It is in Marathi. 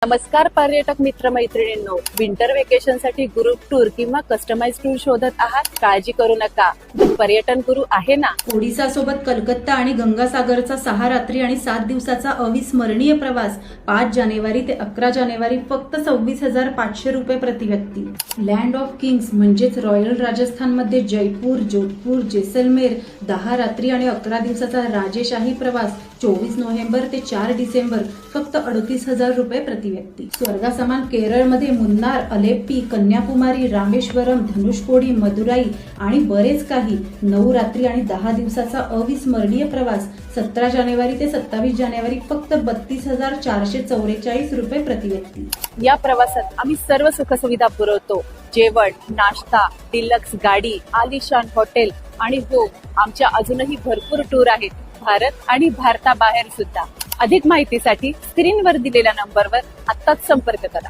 नमस्कार पर्यटक मित्र मैत्रिणींनो, विंटर वेकेशन साठी ग्रुप टूर किंवा कस्टमाइज टूर शोधत आहात? काळजी करू नका, पर्यटन गुरु आहे ना. ओडिसा सोबत कलकत्ता आणि गंगासागरचा 6 रात्री आणि 7 दिवसाचा अविस्मरणीय प्रवास 5 जानेवारी ते 11 जानेवारी फक्त 26,500 रुपये प्रति व्यक्ती. लँड ऑफ किंग्स म्हणजेच रॉयल राजस्थान मध्ये जयपूर, जोधपूर, जेसलमेर 10 रात्री आणि 11 दिवसाचा राजेशाही प्रवास 24 नोव्हेंबर ते 4 डिसेंबर फक्त 38,000 रुपये प्रति व्यक्ती. स्वर्गासमान केरळमध्ये मुन्नार, अलेप्पी, कन्याकुमारी, रामेश्वरम, धनुषकोडी, मदुराई आणि बरेच काही 9 रात्री आणि 10 दिवसाचा अविस्मरणीय प्रवास 17 जानेवारी ते 27 जानेवारी फक्त 32,444 रुपये प्रति व्यक्ती. या प्रवासात आम्ही सर्व सुखसुविधा पुरवतो. जेवण, नाश्ता, डिलक्स गाडी, आलिशान हॉटेल आणि हो, आमच्या अजूनही भरपूर टूर आहेत भारत आणि भारताबाहेर सुद्धा. अधिक माहितीसाठी स्क्रीनवर दिलेल्या नंबरवर आत्ताच संपर्क करा.